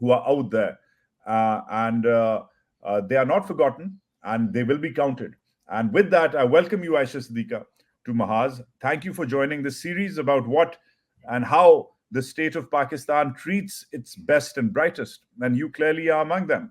who are out there, and they are not forgotten and they will be counted. And with that, I welcome you, Aisha Siddiqa, to Mahaz. Thank you for joining this series about what and how the state of Pakistan treats its best and brightest. And you clearly are among them.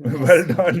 Well done.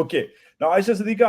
okay. Now Aisha Siddiqa,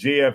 JF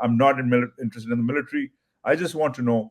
I'm not interested in the military. I just want to know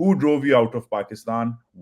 Who drove you out of Pakistan?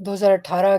2018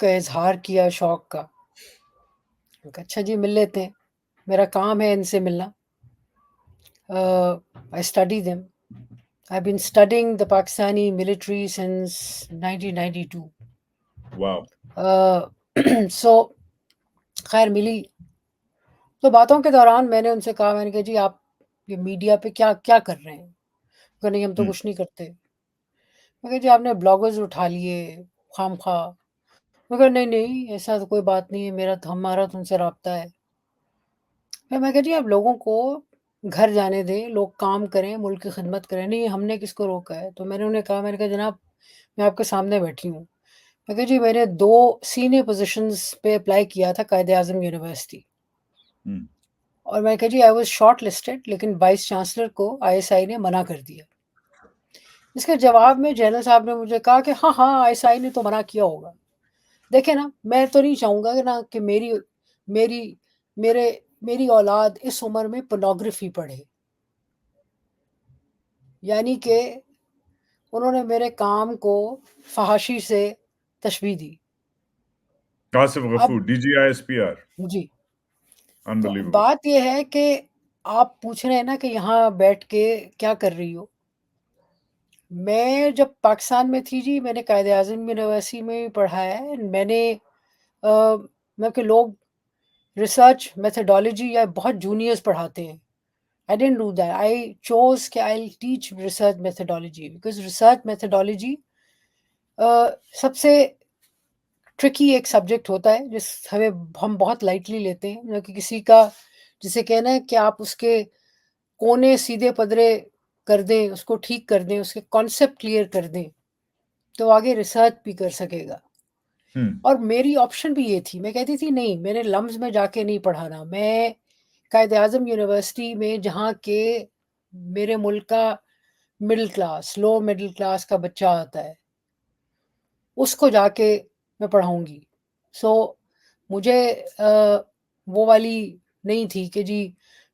کا اظہار کیا شوق کا. میں کہا اچھا جی مل لیتے ہیں, میرا کام ہے ان سے ملنا. I study them. I've been studying the Pakistani military since 1992. Wow. So خیر ملی تو باتوں کے دوران میں نے ان سے کہا, میں نے کہا جی آپ یہ میڈیا پہ کیا کیا کر رہے ہیں؟ کہ نہیں ہم تو کچھ نہیں کرتے. میں کہا جی آپ نے بلاگرز اٹھا لیے خام خواہ. میں کہا نہیں نہیں ایسا تو کوئی بات نہیں ہے, ہمارا تو ان سے رابطہ ہے. پھر میں کہا جی آپ لوگوں کو گھر جانے دیں, لوگ کام کریں, ملک کی خدمت کریں. نہیں ہم نے کس کو روکا ہے. تو میں نے انہیں کہا, میں نے کہا جناب میں آپ کے سامنے بیٹھی ہوں. میں کہا جی میں نے 2 سینئر پوزیشنز پہ اپلائی کیا تھا قائد اعظم یونیورسٹی, اور میں کہا جی آئی واز شارٹ لسٹڈ, لیکن وائس چانسلر کو ISI نے منع کر دیا. اس کے جواب میں جنرل صاحب نے مجھے کہا کہ ہاں ہاں ISI نے تو منع کیا ہوگا. دیکھیں نا میں تو نہیں چاہوں گا کہ نا کہ میری اولاد اس عمر میں پورنوگرافی پڑھے. یعنی کہ انہوں نے میرے کام کو فحاشی سے تشبیہ دی. آصف غفور, DGISPR. جی تو Unbelievable. بات یہ ہے کہ آپ پوچھ رہے ہیں نا کہ یہاں بیٹھ کے کیا کر رہی ہو. میں جب پاکستان میں تھی جی میں نے قائد اعظم یونیورسٹی میں بھی پڑھا ہے. میں نے میں کہ لوگ ریسرچ میتھڈالوجی یا بہت جونیئرز پڑھاتے ہیں. I didn't do that. I chose کہ I'll teach research methodology because research methodology سب سے ٹرکی ایک سبجیکٹ ہوتا ہے ہم بہت لائٹلی لیتے ہیں. کہ کسی کا جسے کہنا ہے کہ آپ اس کے کونے سیدھے پدرے کر دیں, اس کو ٹھیک کر دیں, اس کے کانسیپٹ کلیئر کر دیں تو آگے ریسرچ بھی کر سکے گا. اور میری آپشن بھی یہ تھی, میں کہتی تھی نہیں میں نے لمز میں جا کے نہیں پڑھانا. میں قائد اعظم یونیورسٹی میں جہاں کے میرے ملک کا مڈل کلاس لو مڈل کلاس کا بچہ آتا ہے اس کو جا کے میں پڑھاؤں گی. سو مجھے وہ والی نہیں تھی کہ جی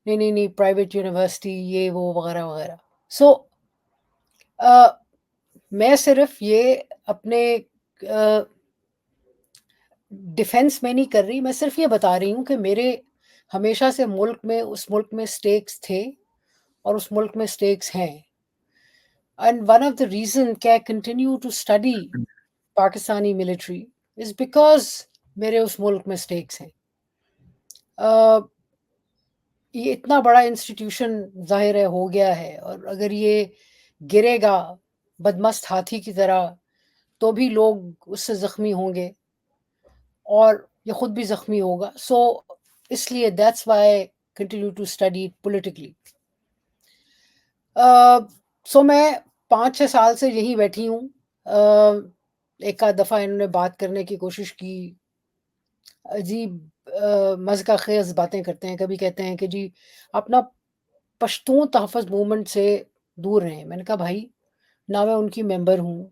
نہیں پرائیویٹ یونیورسٹی یہ وہ وغیرہ وغیرہ. سو میں صرف یہ اپنے ڈیفینس میں نہیں کر رہی, میں صرف یہ بتا رہی ہوں کہ میرے ہمیشہ سے اس ملک میں سٹیکس تھے اور اس ملک میں سٹیکس ہیں. And one of the reason کہ I continue to study Pakistani military is because میرے اس ملک میں سٹیکس ہیں. یہ اتنا بڑا انسٹیٹیوشن ظاہر ہے ہو گیا ہے, اور اگر یہ گرے گا بدمست ہاتھی کی طرح تو بھی لوگ اس سے زخمی ہوں گے اور یہ خود بھی زخمی ہوگا. سو اس لیے that's why I continue to study politically. سو میں 5-6 سال سے یہیں بیٹھی ہوں. ایک آدھ دفعہ انہوں نے بات کرنے کی کوشش کی, عجیب مذاق خیز باتیں کرتے ہیں. کبھی کہتے ہیں کہ جی اپنا پشتون تحفظ موومنٹ سے دور رہیں. میں نے کہا بھائی نہ میں ان کی ممبر ہوں.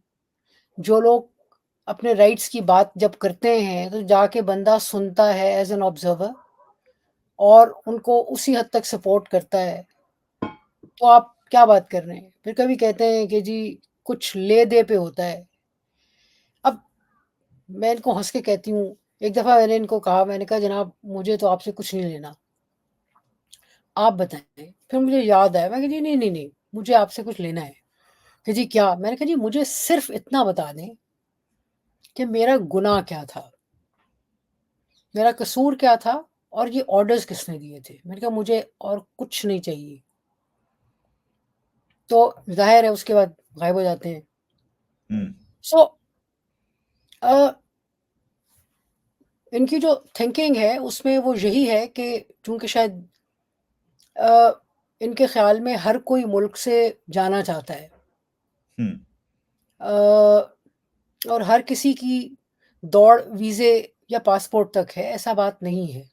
جو لوگ اپنے رائٹس کی بات جب کرتے ہیں تو جا کے بندہ سنتا ہے ایز این آبزرور اور ان کو اسی حد تک سپورٹ کرتا ہے. تو آپ کیا بات کر رہے ہیں؟ پھر کبھی کہتے ہیں کہ جی کچھ لے دے پہ ہوتا ہے. اب میں ان کو ہنس کے کہتی ہوں, ایک دفعہ میں نے ان کو کہا, میں نے کہا جناب مجھے تو آپ سے کچھ نہیں لینا, آپ بتائیں. پھر مجھے یاد آیا, میں کہا جی نہیں مجھے آپ سے کچھ لینا ہے. کہ جی کیا؟ میں نے کہا جی مجھے صرف اتنا بتا دیں کہ میرا گناہ کیا تھا, میرا قصور کیا تھا, اور یہ آرڈرز کس نے دیے تھے. میں نے کہا مجھے اور کچھ نہیں چاہیے. تو ظاہر ہے اس کے بعد غائب ہو جاتے ہیں. سو ان کی جو تھنکنگ ہے اس میں وہ یہی ہے کہ چونکہ شاید ان کے خیال میں ہر کوئی ملک سے جانا چاہتا ہے, اور ہر کسی کی دوڑ ویزے یا پاسپورٹ تک ہے. ایسا بات نہیں ہے.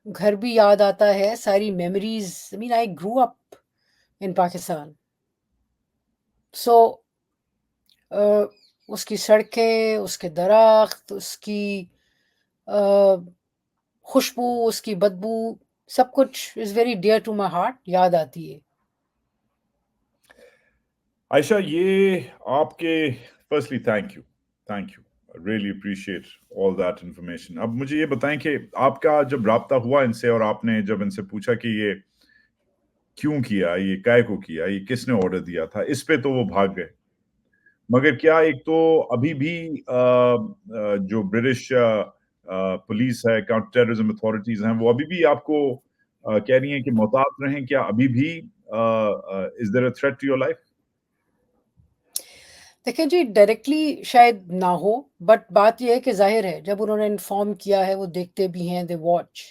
گھر بھی یاد آتا ہے, ساری memories. I grew up in Pakistan. سو اس کی سڑکیں, اس کے درخت, اس کی خوشبو, اس کی بدبو, سب کچھ is very dear to my heart, یاد آتی ہے. عائشہ یہ آپ کے firstly thank you. Thank you, really appreciate all that information. اب مجھے یہ بتائیں کہ آپ کا جب رابطہ ہوا ان سے اور آپ نے جب ان سے پوچھا کہ یہ کیوں کیا، یہ کائے کو کیا، یہ کس نے آرڈر دیا تھا، اس پہ تو وہ بھاگ گئے، مگر کیا ایک تو ابھی بھی جو برٹش پولیس ہے، کاؤنٹر ٹیررزم اتھارٹیز ہیں، وہ ابھی بھی آپ کو کہہ رہی ہیں کہ محتاط رہیں؟ کیا ابھی بھی is there a threat to your life? دیکھیں جی، ڈائریکٹلی شاید نہ ہو، بٹ بات یہ ہے کہ ظاہر ہے جب انہوں نے انفارم کیا ہے وہ دیکھتے بھی ہیں، دے واچ.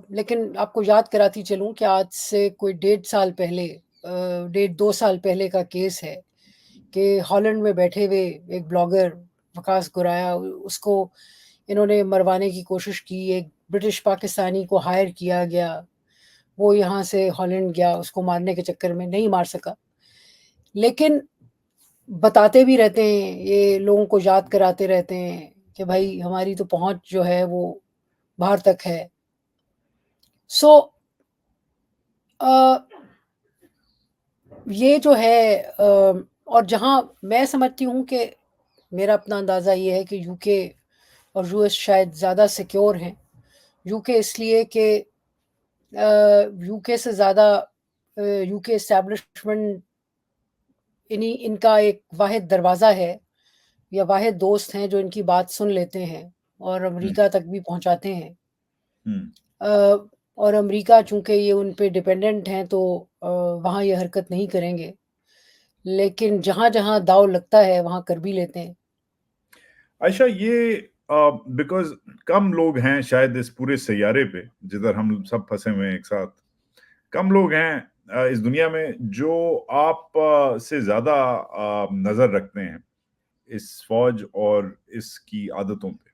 لیکن آپ کو یاد کراتی چلوں کہ آج سے کوئی 1.5 سال پہلے، 1.5-2 سال پہلے کا کیس ہے کہ ہالینڈ میں بیٹھے ہوئے ایک بلاگر وکاس گرایا، اس کو انہوں نے مروانے کی کوشش کی. ایک برٹش پاکستانی کو ہائر کیا گیا، وہ یہاں سے ہالینڈ گیا، اس کو مارنے کے چکر میں نہیں مار سکا. لیکن بتاتے بھی رہتے ہیں، یہ لوگوں کو یاد کراتے رہتے ہیں کہ بھائی ہماری تو پہنچ جو ہے وہ باہر تک ہے. سو یہ جو ہے اور جہاں میں سمجھتی ہوں کہ میرا اپنا اندازہ یہ ہے کہ یو کے اور یو ایس شاید زیادہ سیکیور ہیں. یو کے اس لیے کہ یو کے سے زیادہ یو کے اسٹیبلشمنٹ ان کا ایک واحد دروازہ ہے یا واحد دوست ہیں جو ان کی بات سن لیتے ہیں اور امریکہ تک بھی پہنچاتے ہیں. اور امریکہ چونکہ یہ ان پہ ڈپینڈنٹ ہیں تو وہاں یہ حرکت نہیں کریں گے، لیکن جہاں جہاں داؤ لگتا ہے وہاں کر بھی لیتے ہیں. عائشہ، یہ بیکاز کم لوگ ہیں شاید اس پورے سیارے پہ جدھر ہم سب پھنسے ہوئے ہیں ایک ساتھ، کم لوگ ہیں اس دنیا میں جو آپ سے زیادہ نظر رکھتے ہیں اس فوج اور اس کی عادتوں پہ.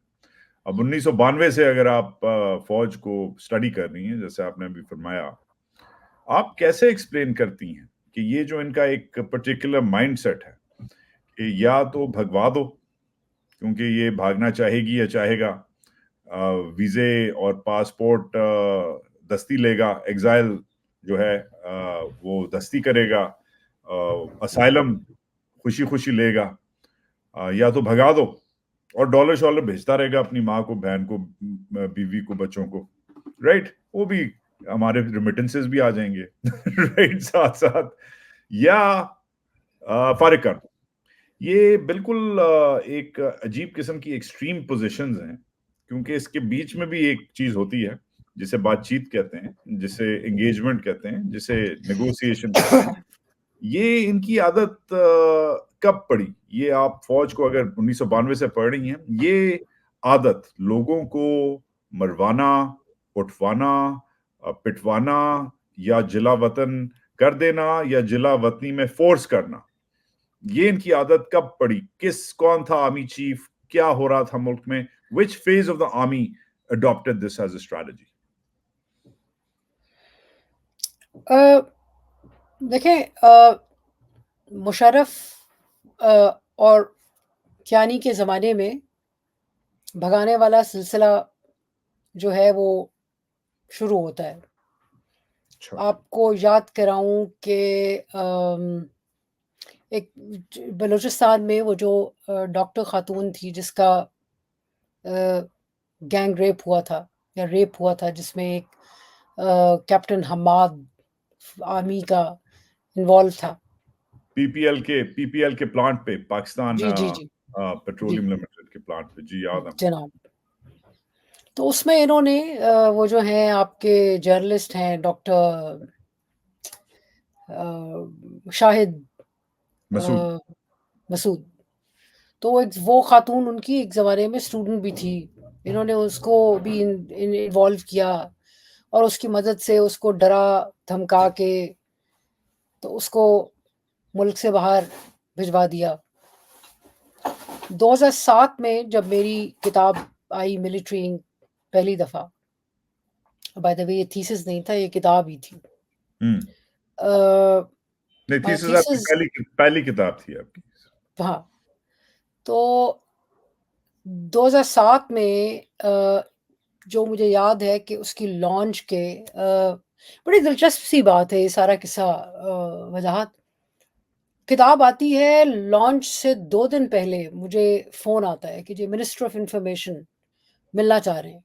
اب 1992 سے اگر آپ فوج کو اسٹڈی کر رہی ہیں جیسے آپ نے ابھی فرمایا، آپ کیسے ایکسپلین کرتی ہیں کہ یہ جو ان کا ایک پرٹیکولر مائنڈ سیٹ ہے کہ یا تو بھگوا دو کیونکہ یہ بھاگنا چاہے گی یا چاہے گا، ویزے اور پاسپورٹ دستی لے گا، ایگزائل جو ہے وہ دستی کرے گا، اسائلم خوشی خوشی لے گا، یا تو بھگا دو اور ڈالر شالر بھیجتا رہے گا اپنی ماں کو، بہن کو، بیوی کو، بچوں کو، رائٹ؟ وہ بھی ہمارے ریمیٹنسز بھی آ جائیں گے رائٹ ساتھ ساتھ، یا فارغ کر. یہ بالکل ایک عجیب قسم کی ایکسٹریم پوزیشنز ہیں، کیونکہ اس کے بیچ میں بھی ایک چیز ہوتی ہے جسے بات چیت کہتے ہیں، جسے انگیجمنٹ کہتے ہیں، جسے نیگوسیشن کہتے ہیں. یہ ان کی عادت کب پڑی؟ یہ آپ فوج کو اگر 1992 سے پڑھ رہی ہیں، یہ عادت لوگوں کو مروانا، اٹھوانا، پٹوانا یا جلا وطن کر دینا یا جلا وطنی میں فورس کرنا، یہ ان کی عادت کب پڑی؟ کون تھا آرمی چیف؟ کیا ہو رہا تھا ملک میں؟ which phase of the army adopted this as a strategy? دیکھیں، مشرف اور کیانی کے زمانے میں بھگانے والا سلسلہ جو ہے وہ شروع ہوتا ہے. آپ کو یاد کراؤں کہ ایک بلوچستان میں وہ جو ڈاکٹر خاتون تھی جس کا گینگ ریپ ہوا تھا یا ریپ ہوا تھا، جس میں ایک کیپٹن حماد آرمی کا انوالو تھا، پی پی ایل کے پلانٹ پہ، پاکستان جی جی جی پیٹرولیم لمیٹڈ کے پلانٹ پہ، جی یاد ہے جناب. تو اس میں انہوں نے وہ جو ہیں آپ کے جرنلسٹ ہیں ڈاکٹر شاہد مسعود، تو وہ خاتون ان کی ایک زمانے میں اسٹوڈنٹ بھی تھی. انہوں نے اس کو بھی انوالو کیا اور اس کی مدد سے اس کو ڈرا دھمکا کے تو اس کو ملک سے باہر بھجوا دیا. 2007 میں جب میری کتاب آئی ملٹری انک پہلی دفعہ، بائی دا وے یہ تھیسس نہیں تھا، یہ کتاب ہی تھی. نہیں، تھیسس آپ کی پہلی کتاب تھی آپ کی. ہاں. تو 2007 میں جو مجھے یاد ہے کہ اس کی لانچ کے بڑی دلچسپ سی بات ہے یہ سارا قصہ وضاحت کتاب آتی ہے لانچ سے 2 دن پہلے مجھے فون آتا ہے کہ جی منسٹر آف انفارمیشن ملنا چاہ رہے ہیں.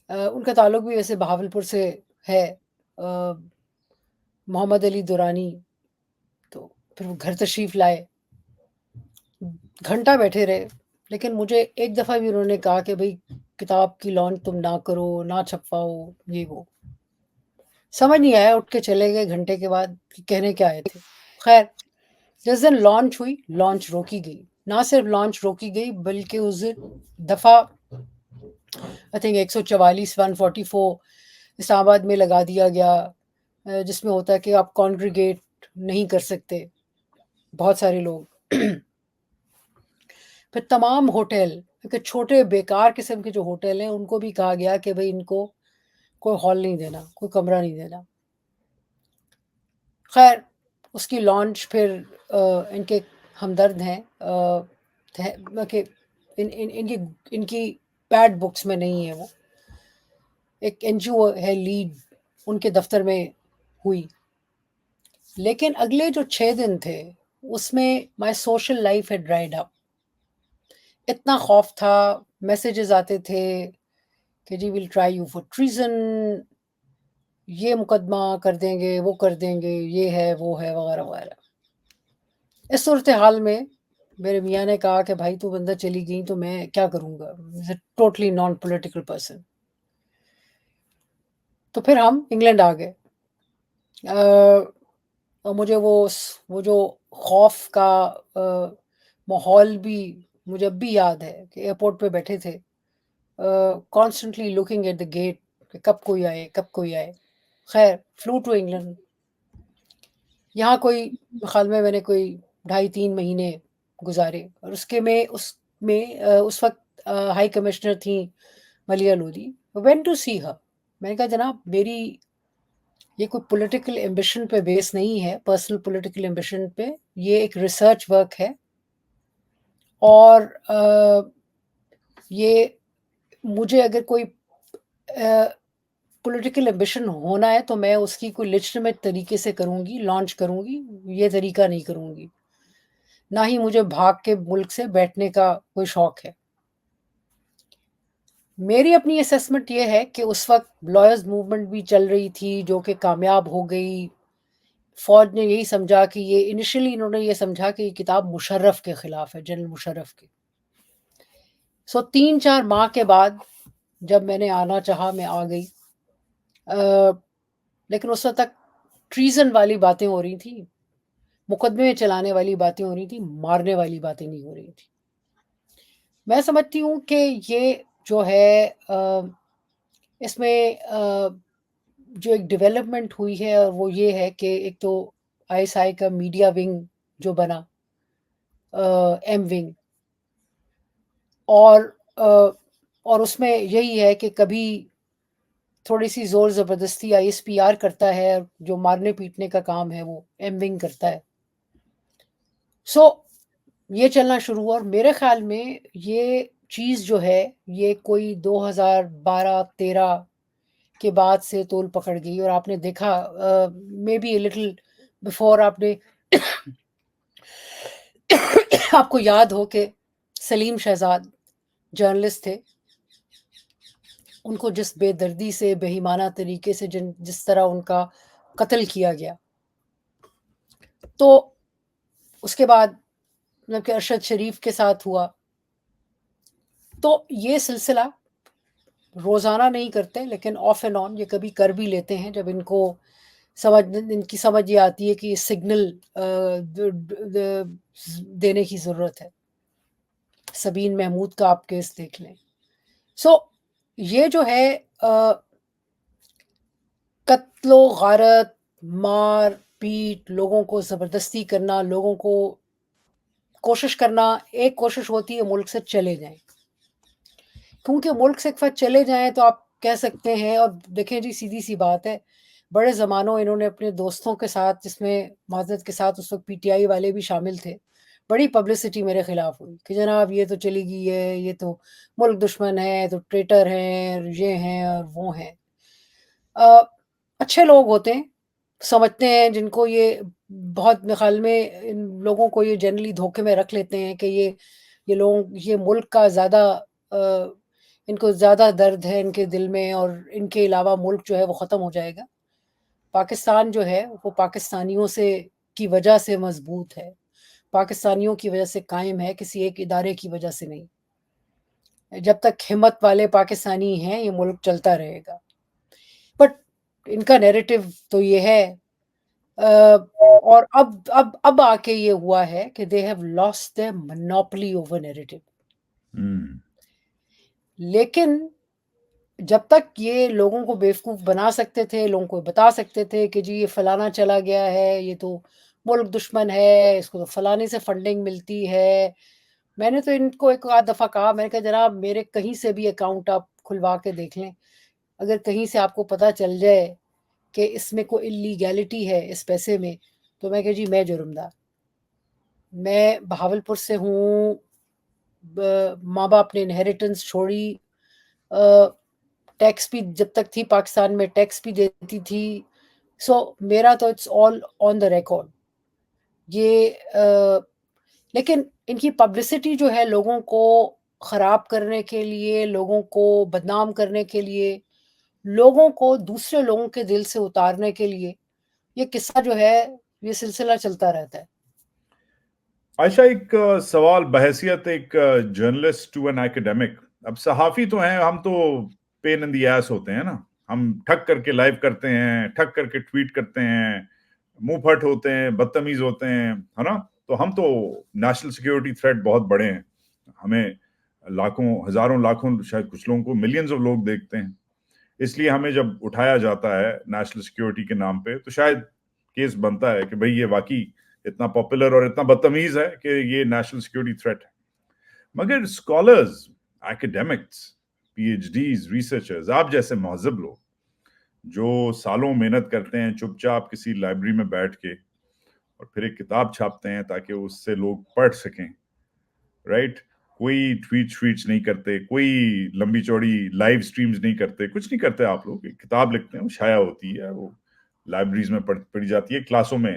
ان کا تعلق بھی ویسے بہاولپور سے ہے، محمد علی دورانی. تو پھر وہ گھر تشریف لائے، گھنٹہ بیٹھے رہے، لیکن مجھے ایک دفعہ بھی انہوں نے کہا کہ بھئی کتاب کی لانچ تم نہ کرو، نہ چھپواؤ، یہ وہ. سمجھ نہیں آیا، اٹھ کے چلے گئے گھنٹے کے بعد کہ کہنے کیا آئے تھے. خیر، جس دن لانچ ہوئی، لانچ روکی گئی. نہ صرف لانچ روکی گئی بلکہ اس دفعہ آئی تھنک 144 144 اسلام آباد میں لگا دیا گیا، جس میں ہوتا ہے کہ آپ کانگریگیٹ نہیں کر سکتے بہت سارے لوگ. پھر تمام ہوٹل، کیونکہ چھوٹے بیکار قسم کے جو ہوٹل ہیں ان کو بھی کہا گیا کہ بھئی ان کو کوئی ہال نہیں دینا، کوئی کمرہ نہیں دینا. خیر، اس کی لانچ پھر ان کے ہمدرد ہیں کہ ان کی بیڈ بکس میں نہیں ہے، وہ ایک این جی او ہے لیڈ، ان کے دفتر میں ہوئی. لیکن اگلے جو 6 دن تھے اس میں my social life has dried up. اتنا خوف تھا، میسیجز آتے تھے کہ جی will try you for treason, یہ مقدمہ کر دیں گے، وہ کر دیں گے، یہ ہے وہ ہے وغیرہ وغیرہ. اس صورتحال میں میرے میاں نے کہا کہ بھائی تو بندہ چلی گئی تو میں کیا کروں گا، ٹوٹلی نان پولیٹیکل پرسن. تو پھر ہم انگلینڈ آ گئے. اور مجھے وہ جو خوف کا ماحول بھی مجھے اب بھی یاد ہے کہ ایئرپورٹ پہ بیٹھے تھے، constantly looking at the gate کہ کب کوئی آئے کب کوئی آئے. خیر، فلو ٹو انگلینڈ. یہاں کوئی خیال میں نے کوئی 2.5-3 مہینے گزارے، اور اس وقت ہائی کمشنر تھیں ملیہ لودھی. وین ٹو سی ہر. میں نے کہا جناب میری یہ کوئی پولیٹیکل ایمبیشن پہ بیس نہیں ہے، پرسنل پولیٹیکل ایمبیشن پہ، یہ ایک ریسرچ ورک ہے، اور یہ مجھے اگر کوئی پولیٹیکل ایمبیشن ہونا ہے تو میں اس کی کوئی لیجٹمیٹ طریقے سے کروں گی، لانچ کروں گی، یہ طریقہ نہیں کروں گی. نہ ہی مجھے بھاگ کے ملک سے بیٹھنے کا کوئی شوق ہے. میری اپنی اسیسمنٹ یہ ہے کہ اس وقت لائرز موومنٹ بھی چل رہی تھی جو کہ کامیاب ہو گئی. فوج نے یہی سمجھا کہ یہ انیشلی انہوں نے یہ سمجھا کہ یہ کتاب مشرف کے خلاف ہے، جنرل مشرف کے. 3-4 ماہ کے بعد جب میں نے آنا چاہا میں آ گئی، لیکن اس وقت تک ٹریزن والی باتیں ہو رہی تھیں، مقدمے چلانے والی باتیں ہو رہی تھیں، مارنے والی باتیں نہیں ہو رہی تھیں. میں سمجھتی ہوں کہ یہ جو ہے اس میں جو ایک ڈیولپمنٹ ہوئی ہے وہ یہ ہے کہ ایک تو آئی ایس آئی کا میڈیا ونگ جو بنا، ایم ونگ، اور اس میں یہی ہے کہ کبھی تھوڑی سی زور زبردستی آئی ایس پی آر کرتا ہے، جو مارنے پیٹنے کا کام ہے وہ ایم ونگ کرتا ہے. یہ چلنا شروع ہوا، اور میرے خیال میں یہ چیز جو ہے یہ کوئی 2012-13 کے بعد سے تول پکڑ گئی. اور آپ نے دیکھا maybe a little before, آپ کو یاد ہو کہ سلیم شہزاد جرنلسٹ تھے، ان کو جس بے دردی سے، بے ایمانہ طریقے سے جس طرح ان کا قتل کیا گیا، تو اس کے بعد مطلب کہ ارشد شریف کے ساتھ ہوا. تو یہ سلسلہ روزانہ نہیں کرتے لیکن آف اینڈ آن یہ کبھی کر بھی لیتے ہیں جب ان کی سمجھ یہ آتی ہے کہ سگنل دینے کی ضرورت ہے. سبین محمود کا آپ کیس دیکھ لیں. یہ جو ہے قتل و غارت، مار پیٹ، لوگوں کو زبردستی کرنا، لوگوں کو کوشش کرنا. ایک کوشش ہوتی ہے ملک سے چلے جائیں، کیونکہ ملک سے ایک وقت چلے جائیں تو آپ کہہ سکتے ہیں، اور دیکھیں جی سیدھی سی بات ہے، بڑے زمانوں انہوں نے اپنے دوستوں کے ساتھ، جس میں معذرت کے ساتھ اس وقت پی ٹی آئی والے بھی شامل تھے، بڑی پبلسٹی میرے خلاف ہوئی کہ جناب یہ تو چلی گئی ہے، یہ تو ملک دشمن ہے، تو ٹریٹر ہیں، یہ ہیں اور وہ ہیں. اچھے لوگ ہوتے ہیں، سمجھتے ہیں، جن کو یہ بہت میرے خیال میں ان لوگوں کو یہ جنرلی دھوکے میں رکھ لیتے ہیں کہ یہ لوگ یہ ملک کا زیادہ ان کو زیادہ درد ہے ان کے دل میں، اور ان کے علاوہ ملک جو ہے وہ ختم ہو جائے گا. پاکستان جو ہے وہ پاکستانیوں سے کی وجہ سے مضبوط ہے، پاکستانیوں کی وجہ سے قائم ہے، کسی ایک ادارے کی وجہ سے نہیں. جب تک ہمت والے پاکستانی ہیں یہ ملک چلتا رہے گا. بٹ ان کا نیریٹو تو یہ ہے، اور اب آ کے یہ ہوا ہے کہ they have lost their monopoly over narrative. لیکن جب تک یہ لوگوں کو بیوقوف بنا سکتے تھے، لوگوں کو بتا سکتے تھے کہ جی یہ فلانا چلا گیا ہے، یہ تو ملک دشمن ہے، اس کو تو فلانے سے فنڈنگ ملتی ہے. میں نے تو ان کو ایک آدھ دفعہ کہا، میں نے کہا جناب میرے کہیں سے بھی اکاؤنٹ آپ کھلوا کے دیکھ لیں، اگر کہیں سے آپ کو پتہ چل جائے کہ اس میں کوئی اللیگیلٹی ہے اس پیسے میں، تو میں کہ جی میں جرمدار. میں بہاولپور سے ہوں، ماں باپ نے انہیریٹنس چھوڑی، ٹیکس بھی جب تک تھی پاکستان میں ٹیکس بھی دیتی تھی. سو میرا تو it's all on the record. یہ لیکن ان کی پبلسٹی جو ہے لوگوں کو خراب کرنے کے لیے، لوگوں کو بدنام کرنے کے لیے، لوگوں کو دوسرے لوگوں کے دل سے اتارنے کے لیے، یہ قصہ جو ہے یہ سلسلہ چلتا رہتا ہے. عائشہ، ایک سوال بحیثیت ایک جرنلسٹ ٹو این ایکیڈیمک. اب صحافی تو ہیں، ہم تو پین ان دی ایس ہوتے ہیں نا. ہم ٹھک کر کے لائیو کرتے ہیں، ٹھک کر کے ٹویٹ کرتے ہیں، منہ پھٹ ہوتے ہیں، بدتمیز ہوتے ہیں، ہے نا. تو ہم تو نیشنل سیکیورٹی تھریٹ بہت بڑے ہیں. ہمیں لاکھوں، ہزاروں، لاکھوں، شاید کچھ لوگوں کو ملینز آف لوگ دیکھتے ہیں. اس لیے ہمیں جب اٹھایا جاتا ہے نیشنل سیکیورٹی کے نام پہ تو شاید کیس بنتا ہے کہ بھئی یہ واقعی اتنا پاپولر اور اتنا بدتمیز ہے کہ یہ نیشنل سیکیورٹی تھریٹ ہے. مگر scholars, academics, P H Ds, researchers, آپ جیسے مہذب لوگ جو سالوں محنت کرتے ہیں چپ چاپ کسی لائبریری میں بیٹھ کے اور پھر ایک کتاب چھاپتے ہیں تاکہ اس سے لوگ پڑھ سکیں، رائٹ. کوئی ٹویٹس نہیں کرتے، کوئی لمبی چوڑی لائیو سٹریمز نہیں کرتے، کچھ نہیں کرتے. آپ لوگ ایک کتاب لکھتے ہیں، وہ شائع ہوتی ہے، وہ لائبریریز میں پڑھی جاتی ہے، کلاسوں میں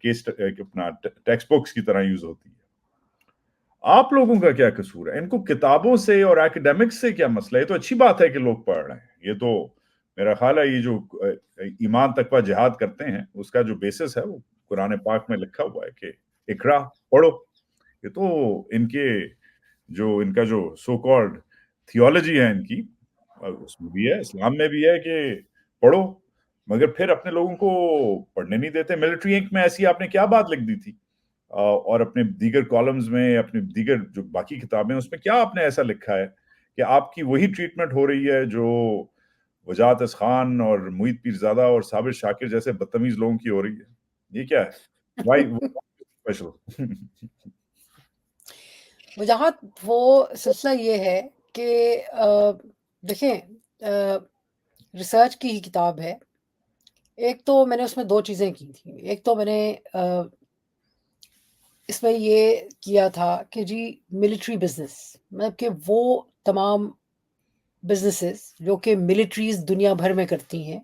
کیس اپنا ٹیکسٹ بکس کی طرح یوز ہوتی ہے. آپ لوگوں کا کیا قصور ہے؟ ان کو کتابوں سے اور ایکیڈیمکس سے کیا مسئلہ ہے؟ یہ تو اچھی بات ہے کہ لوگ پڑھ رہے ہیں. یہ تو میرا خیال ہے یہ جو ایمان تقویٰ جہاد کرتے ہیں اس کا جو بیسس ہے وہ قرآن پاک میں لکھا ہوا ہے کہ اقرا، پڑھو. یہ تو ان کا جو سو کالڈ تھیولوجی ہے ان کی، اس میں بھی ہے، اسلام میں بھی ہے کہ پڑھو. مگر پھر اپنے لوگوں کو پڑھنے نہیں دیتے. ملٹری انک میں ایسی آپ نے کیا بات لکھ دی تھی، اور اپنے دیگر کالمز میں، اپنے دیگر جو باقی کتابیں اس میں کیا آپ نے ایسا لکھا ہے کہ آپ کی وہی ٹریٹمنٹ ہو رہی ہے جو وجاہت اس خان اور محیط پیرزادہ اور صابر شاکر جیسے بدتمیز لوگوں کی ہو رہی ہے؟ یہ کیا ہے؟ Y special? وجاہت وہ سلسلہ یہ ہے کہ دیکھیں، ریسرچ کی ہی کتاب ہے. ایک تو میں نے اس میں دو چیزیں کی تھیں. ایک تو میں نے اس میں یہ کیا تھا کہ جی ملٹری بزنس، مطلب کہ وہ تمام بزنسز جو کہ ملٹریز دنیا بھر میں کرتی ہیں،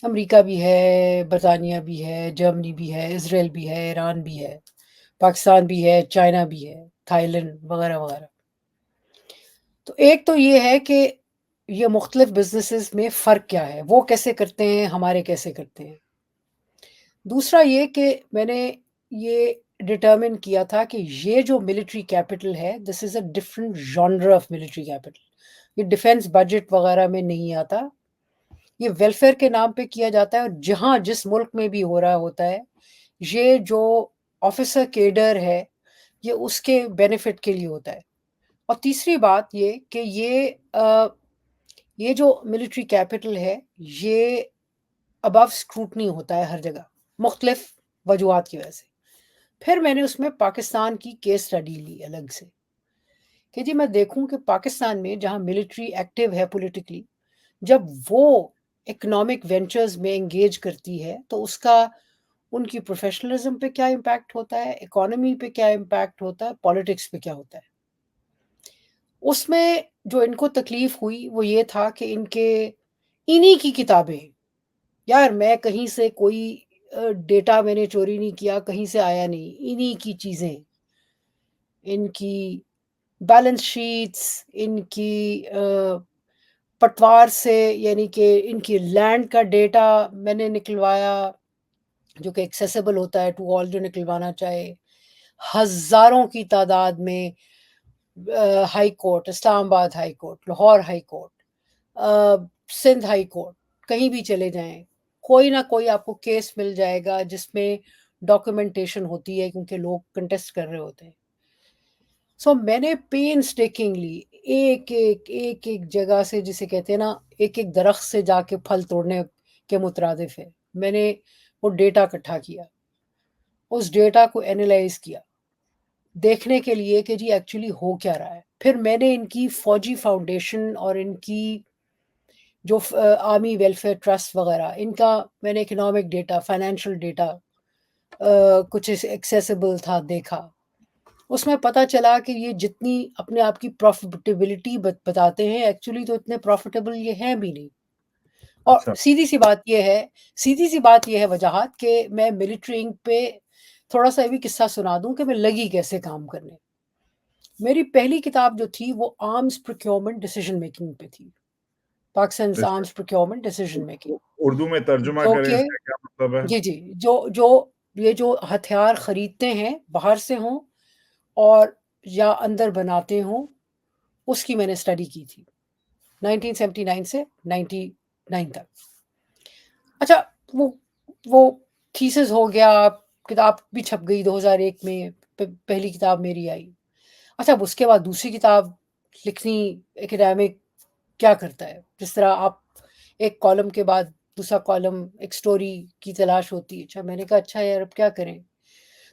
امریکہ بھی ہے، برطانیہ بھی ہے، جرمنی بھی ہے، اسرائیل بھی ہے، ایران بھی ہے، پاکستان بھی ہے، چائنا بھی ہے، تھائی لینڈ وغیرہ وغیرہ. تو ایک تو یہ ہے کہ یہ مختلف بزنسز میں فرق کیا ہے، وہ کیسے کرتے ہیں، ہمارے کیسے کرتے ہیں. دوسرا یہ کہ میں نے یہ ڈٹرمن کیا تھا کہ یہ جو ملٹری کیپٹل ہے، this is a different genre of military capital. یہ ڈیفنس بجٹ وغیرہ میں نہیں آتا، یہ ویلفیئر کے نام پہ کیا جاتا ہے، اور جہاں جس ملک میں بھی ہو رہا ہوتا ہے، یہ جو آفیسر کیڈر ہے یہ اس کے بینیفٹ کے لیے ہوتا ہے. اور تیسری بات یہ کہ یہ جو ملٹری کیپٹل ہے یہ ابو اسکروٹنی ہوتا ہے ہر جگہ، مختلف وجوہات کی وجہ سے. پھر میں نے اس میں پاکستان کی کیس اسٹڈی لی الگ سے کہ جی میں دیکھوں کہ پاکستان میں جہاں ملٹری ایکٹیو ہے پولیٹیکلی، جب وہ اکنامک وینچرز میں انگیج کرتی ہے تو اس کا ان کی پروفیشنلزم پہ کیا امپیکٹ ہوتا ہے، اکانومی پہ کیا امپیکٹ ہوتا ہے، پالیٹکس پہ کیا ہوتا ہے. اس میں جو ان کو تکلیف ہوئی وہ یہ تھا کہ انہی کی کتابیں، یار میں کہیں سے کوئی ڈیٹا میں نے چوری نہیں کیا, کہیں سے آیا نہیں, انہی کی چیزیں, ان کی بیلنس شیٹس, ان کی پٹوار سے, یعنی کہ ان کی لینڈ کا ڈیٹا میں نے نکلوایا جو کہ ایکسیسیبل ہوتا ہے ٹو آل جو نکلوانا چاہے, ہزاروں کی تعداد میں. ہائی کورٹ, اسلام آباد high court, Lahore high court, Sindh high court, کہیں بھی چلے جائیں کوئی نہ کوئی آپ کو کیس مل جائے گا جس میں ڈاکومنٹیشن ہوتی ہے, کیونکہ لوگ کنٹیسٹ کر رہے ہوتے ہیں. سو میں نے پینس ٹیکنگلی ایک ایک جگہ سے, جسے کہتے ہیں نا ایک ایک درخت سے جا کے پھل توڑنے کے مترادف ہے, میں نے وہ ڈیٹا اکٹھا کیا, اس ڈیٹا کو اینالائز کیا دیکھنے کے لیے کہ جی ایکچولی ہو کیا رہا ہے. پھر میں نے ان کی فوجی فاؤنڈیشن اور ان کی جو آرمی ویلفیئر ٹرسٹ وغیرہ, ان کا میں نے اکنامک ڈیٹا, فائنینشیل ڈیٹا کچھ ایکسیسیبل تھا دیکھا. اس میں پتہ چلا کہ یہ جتنی اپنے آپ کی پروفیٹیبلٹی بتاتے ہیں, ایکچولی تو اتنے پروفیٹیبل یہ ہیں بھی نہیں. اور سیدھی سی بات یہ ہے وجاہت کہ میں ملٹری انک پہ تھوڑا سا بھی قصہ سنا دوں کہ میں لگی کیسے کام کرنے. میری پہلی کتاب جو تھی وہ آرمز پروکیورمنٹ ڈیسیژن میکنگ پہ تھی, Pakistan arms procurement decision making. Urdu میں ترجمہ کریں اس کا کیا مطلب ہے؟ جی جو ہتھیار خریدتے ہیں باہر سے ہوں اور یا اندر بناتے ہوں, اس کی میں نے اسٹڈی کی تھی 1979 سے 99 تک. اچھا وہ تھیسس ہو گیا, کتاب بھی چھپ گئی 2001 میں, پہلی کتاب میری آئی. اچھا اب اس کے بعد دوسری کتاب لکھنی, ایکڈیمک کیا کرتا ہے, جس طرح آپ ایک کالم کے بعد دوسرا کالم ایک سٹوری کی تلاش ہوتی ہے. اچھا میں نے کہا اچھا یار اب کیا کریں,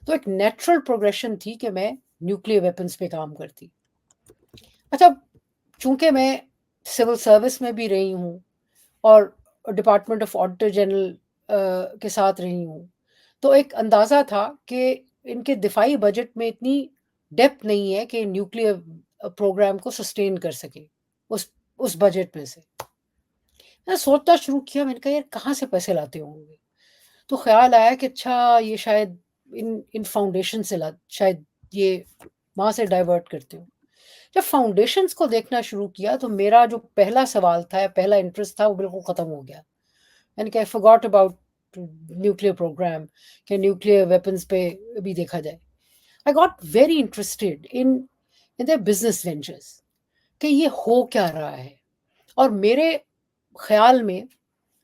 تو ایک نیچرل پروگریشن تھی کہ میں نیوکلیئر ویپنز پہ کام کرتی. اچھا چونکہ میں سول سروس میں بھی رہی ہوں اور ڈپارٹمنٹ آف آڈیٹر جنرل کے ساتھ رہی ہوں, تو ایک اندازہ تھا کہ ان کے دفاعی بجٹ میں اتنی ڈیپتھ نہیں ہے کہ نیوکلیئر پروگرام کو سسٹین کر سکے اس بجٹ میں سے. میں نے سوچنا شروع کیا, میں نے کہا یار کہاں سے پیسے لاتے ہوں گے, تو خیال آیا کہ اچھا یہ شاید ان فاؤنڈیشن سے شاید یہ وہاں سے ڈائیورٹ کرتے ہوں. جب فاؤنڈیشنز کو دیکھنا شروع کیا تو میرا جو پہلا سوال تھا, پہلا انٹرسٹ تھا, وہ بالکل ختم ہو گیا. یعنی کہ I forgot about nuclear programme, کہ نیوکلیئر ویپنز پہ بھی دیکھا جائے. I got very interested in their business ventures, کہ یہ ہو کیا رہا ہے. اور میرے خیال میں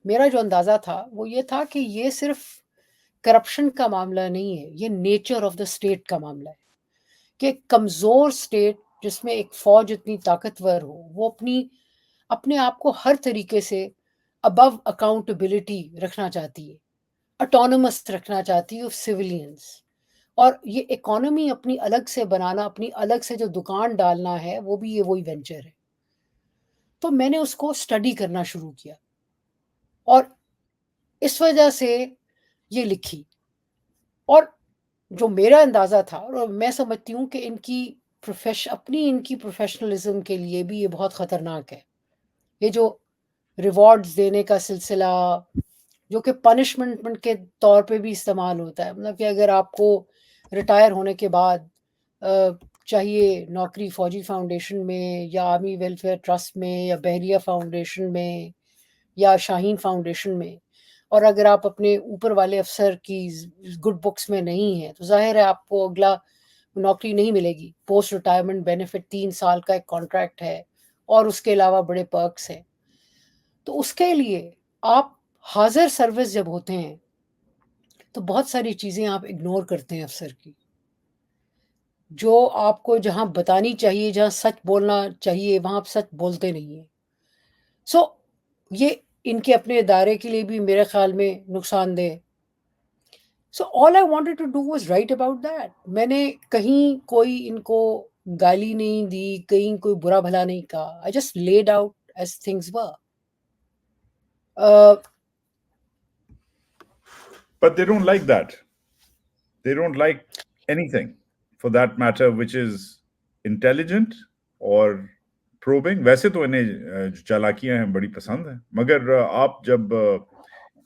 میرا جو اندازہ تھا وہ یہ تھا کہ یہ صرف کرپشن کا معاملہ نہیں ہے, یہ نیچر آف دا اسٹیٹ کا معاملہ ہے. کہ کمزور اسٹیٹ جس میں ایک فوج اتنی طاقتور ہو, وہ اپنے آپ کو ہر طریقے سے ابو اکاؤنٹیبلٹی رکھنا چاہتی ہے, اٹونومس رکھنا چاہتی ہے آف سیولینز, اور یہ اکانومی اپنی الگ سے بنانا, اپنی الگ سے جو دکان ڈالنا ہے, وہ بھی یہ وہی وینچر ہے. تو میں نے اس کو اسٹڈی کرنا شروع کیا اور اس وجہ سے یہ لکھی. اور جو میرا اندازہ تھا, اور میں سمجھتی ہوں کہ ان کی پروفیشنلزم کے لیے بھی یہ بہت خطرناک ہے, یہ جو ریوارڈز دینے کا سلسلہ جو کہ پنشمنٹ کے طور پہ بھی استعمال ہوتا ہے. مطلب کہ اگر آپ کو ریٹائر ہونے کے بعد چاہیے نوکری فوجی فاؤنڈیشن میں یا آرمی ویلفیئر ٹرسٹ میں یا بحریہ فاؤنڈیشن میں یا شاہین فاؤنڈیشن میں, اور اگر آپ اپنے اوپر والے افسر کی گڈ بکس میں نہیں ہیں تو ظاہر ہے آپ کو اگلا نوکری نہیں ملے گی. پوسٹ ریٹائرمنٹ بینیفٹ 3 سال کا ایک کانٹریکٹ ہے اور اس کے علاوہ بڑے پرکس ہیں. تو اس کے لیے آپ حاضر سروس جب ہوتے ہیں تو بہت ساری چیزیں آپ اگنور کرتے ہیں افسر کی, جو آپ کو جہاں بتانی چاہیے, جہاں سچ بولنا چاہیے, وہاں آپ سچ بولتے نہیں ہیں. سو یہ ان کے اپنے ادارے کے لیے بھی میرے خیال میں نقصان دہ. So all I wanted to do was write about that. میں نے کہیں کوئی ان کو گالی نہیں دی, کہیں کوئی برا بھلا نہیں کہا. I just laid out as things were. But they don't like that. They don't like anything for that matter which is intelligent or probing. ویسے تو انہیں جو چالاکیاں ہیں بڑی پسند ہیں, مگر آپ جب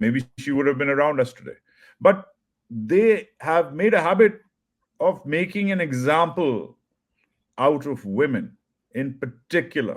maybe she would have been around us today. But they have made a habit of making an example out of women in particular,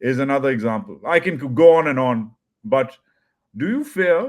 is another example. I can go on and on, but do you fear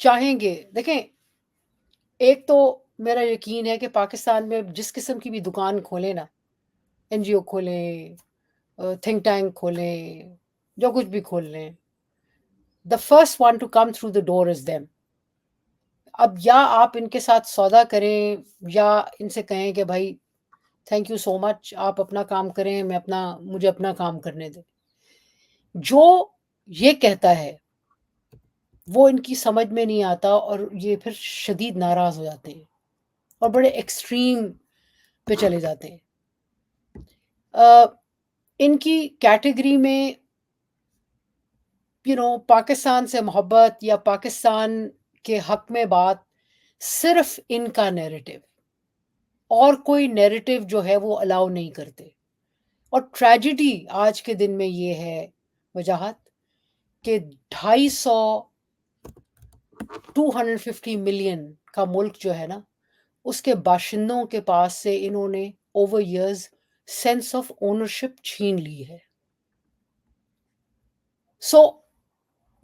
چاہیں گے. دیکھیں ایک تو میرا یقین ہے کہ پاکستان میں جس قسم کی بھی دکان کھولیں نا, این جی او کھولیں, تھنک ٹینک کھولیں, جو کچھ بھی کھول لیں, the first one to come through the door is them. اب یا آپ ان کے ساتھ سودا کریں یا ان سے کہیں کہ بھائی تھینک یو سو مچ, آپ اپنا کام کریں, مجھے اپنا کام کرنے دیں. جو یہ کہتا ہے وہ ان کی سمجھ میں نہیں آتا اور یہ پھر شدید ناراض ہو جاتے ہیں اور بڑے ایکسٹریم پہ چلے جاتے ہیں. ان کی کیٹیگری میں پاکستان سے محبت یا پاکستان کے حق میں بات صرف ان کا نیریٹو, اور کوئی نیریٹو جو ہے وہ الاؤ نہیں کرتے. اور ٹریجڈی آج کے دن میں یہ ہے وجاہت کہ 250 ملین کا ملک جو ہے نا, اس کے باشندوں کے پاس سے انہوں نے over years sense of ownership چھین لی ہے. سو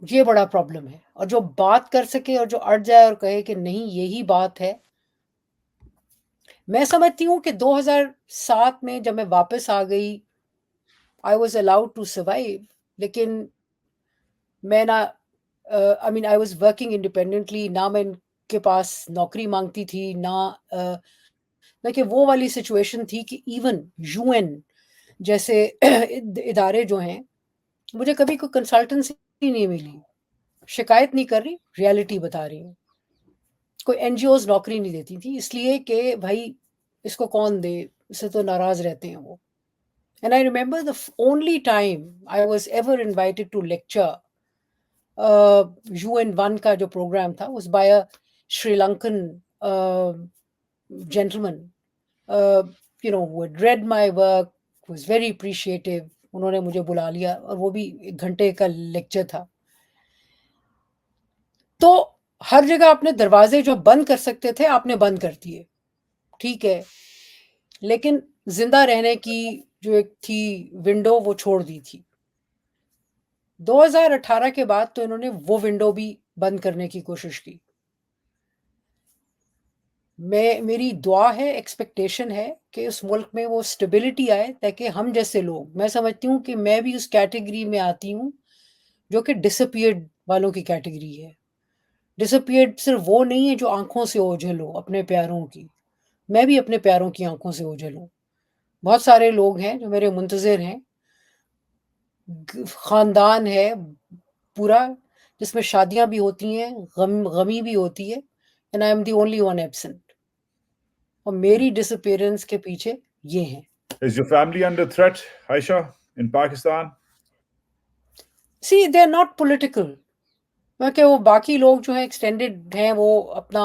یہ بڑا پرابلم ہے. اور جو بات کر سکے اور جو اڑ جائے اور کہے کہ نہیں یہی بات ہے, میں سمجھتی ہوں کہ 2007 میں جب میں واپس آ گئی I was allowed to survive, لیکن میں نہ I was working independently, نہ میں ان کے پاس نوکری مانگتی تھی, نہ کہ وہ والی سچویشن تھی کہ ایون UN جیسے ادارے جو ہیں, مجھے کبھی کوئی کنسلٹنسی نہیں ملی. شکایت نہیں کر رہی, ریالٹی بتا رہی ہوں. کوئی این جی اوز نوکری نہیں دیتی تھی, اس لیے کہ بھائی اس کو کون دے, اس سے تو ناراض رہتے ہیں وہ. And I remember the only time I was ever invited to lecture UN1 کا جو program تھا was by a Sri Lankan gentleman who had read my work, was very appreciative. انہوں نے مجھے بلا لیا اور وہ بھی 1 گھنٹے کا لیکچر تھا. تو ہر جگہ اپنے دروازے جو بند کر سکتے تھے آپ نے بند کر دیے, ٹھیک ہے, لیکن زندہ رہنے کی جو ایک تھی ونڈو وہ چھوڑ دی تھی. 2018 کے بعد تو انہوں نے وہ ونڈو بھی بند کرنے کی کوشش کی. میری دعا ہے, ایکسپیکٹیشن ہے کہ اس ملک میں وہ سٹیبلٹی آئے تاکہ ہم جیسے لوگ, میں سمجھتی ہوں کہ میں بھی اس کیٹیگری میں آتی ہوں جو کہ ڈس اپیئرڈ والوں کی کیٹیگری ہے. ڈس اپیئرڈ صرف وہ نہیں ہے جو آنکھوں سے اوجھل ہو اپنے پیاروں کی, میں بھی اپنے پیاروں کی آنکھوں سے اوجھل ہوں. بہت سارے لوگ ہیں جو میرے منتظر ہیں, خاندان ہے پورا جس میں شادیاں بھی ہوتی ہیں, غمی بھی ہوتی ہے, and I am the only one absent. اور میری ڈس اپیئرنس کے پیچھے یہ ہیں. Is your family under threat, Aisha, in Pakistan? See, they are not political. کہ وہ باقی لوگ جو ہیں ایکسٹینڈڈ ہیں, وہ اپنا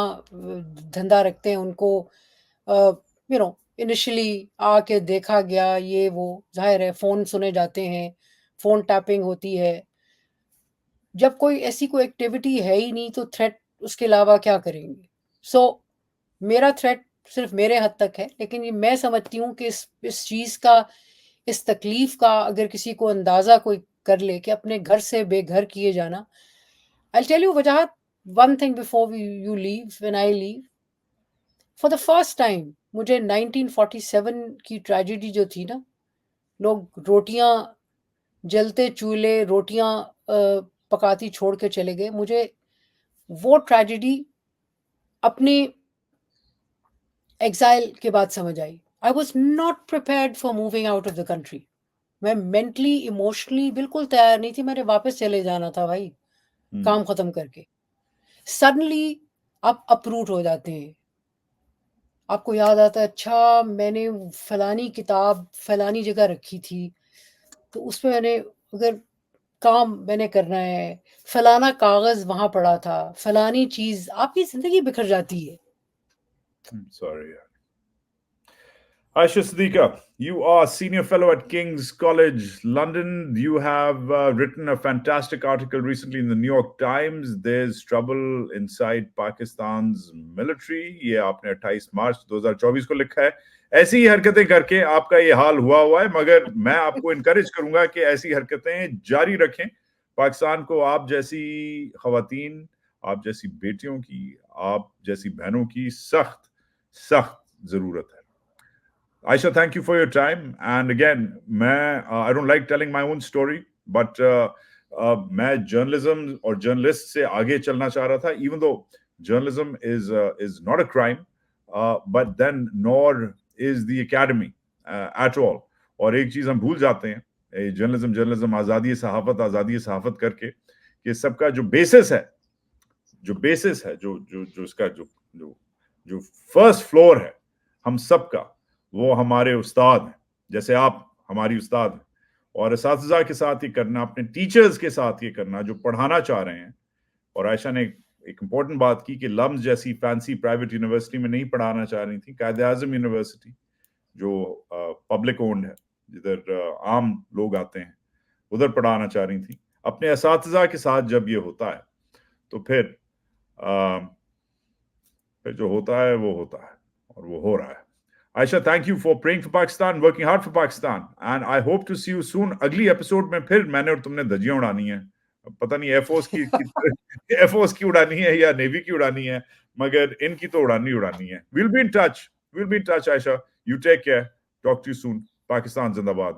دھندا رکھتے ہیں, ان کو انیشلی آ کے دیکھا گیا, یہ وہ ظاہر ہے فون سنے جاتے ہیں, فون ٹیپنگ ہوتی ہے. جب کوئی ایسی کوئی ایکٹیویٹی ہے ہی نہیں تو تھریٹ اس کے علاوہ کیا کریں گے. سو میرا تھریٹ صرف میرے حد تک ہے, لیکن یہ میں سمجھتی ہوں کہ اس چیز کا, اس تکلیف کا اگر کسی کو اندازہ کوئی کر لے کہ اپنے گھر سے بے گھر کیے جانا. I'll tell you Wajahat, one thing before you leave, when I leave, for the first time مجھے 1947 کی ٹریجڈی جو تھی نا, لوگ روٹیاں جلتے چولہے روٹیاں پکاتی چھوڑ کے چلے گئے, مجھے وہ ٹریجڈی اپنی ایگزائل کے بعد سمجھ آئی. I was not prepared for moving out of the country. میں مینٹلی ایموشنلی بالکل تیار نہیں تھی, میں نے واپس چلے جانا تھا بھائی, کام ختم کر کے. سڈنلی آپ اپروٹ ہو جاتے ہیں, آپ کو یاد آتا ہے اچھا میں نے فلانی کتاب فلانی جگہ رکھی تھی, تو اس میں نے اگر کام میں نے کرنا ہے, فلانا کاغذ وہاں پڑا تھا, فلانی چیز, آپ کی زندگی بکھر جاتی ہے. Sorry. Aisha Siddiqa, you are senior fellow at King's College London. You have written a fantastic article recently in the New York Times. There's trouble inside Pakistan's military. یہ آپ نے 28 مارچ 2024 کو لکھا ہے. ایسی ہی حرکتیں کر کے آپ کا یہ حال ہوا ہے, مگر میں آپ کو انکریج کروں گا کہ ایسی حرکتیں جاری رکھیں. پاکستان کو آپ جیسی خواتین آپ جیسی بیٹیوں کی, آپ جیسی بہنوں کی سخت سخت ضرورت ہے. Aisha, thank you for your time. And again, I don't like telling my own story, but میں journalism اور journalist سے آگے چلنا چاہ رہا تھا, even though journalism is not a crime, but then nor is the academy at all. اور ایک چیز ہم بھول جاتے ہیں, جرنلزم آزادی صحافت کر کے, کہ سب کا جو بیسس ہے, جو اس کا جو فرسٹ فلور ہے ہم سب کا, وہ ہمارے استاد ہیں. جیسے آپ ہماری استاد ہیں, اور اساتذہ کے ساتھ یہ کرنا, اپنے ٹیچرز کے ساتھ یہ کرنا جو پڑھانا چاہ رہے ہیں. اور عائشہ نے ایک امپورٹنٹ بات کی کہ لمز جیسی فینسی پرائیویٹ یونیورسٹی میں نہیں پڑھانا چاہ رہی تھی, قائد اعظم یونیورسٹی جو پبلک اونڈ ہے, جدھر عام لوگ آتے ہیں, ادھر پڑھانا چاہ رہی تھی. اپنے اساتذہ کے ساتھ جب یہ ہوتا ہے تو پھر جو ہوتا ہے وہ ہوتا ہے, اور وہ ہو رہا ہے. Aisha, thank you for praying for Pakistan, working hard for Pakistan, and I hope to see you soon. اگلی ایپیسوڈ میں پھر میں نے اور تم نے دھجیاں اڑانی ہیں. پتہ نہیں ایئر فورس کی اڑانی ہے یا نیوی کی اڑانی ہے, مگر ان کی تو اڑانی ہے. We'll be in touch, Aisha. You take care. Talk to you soon. Pakistan زندہ باد.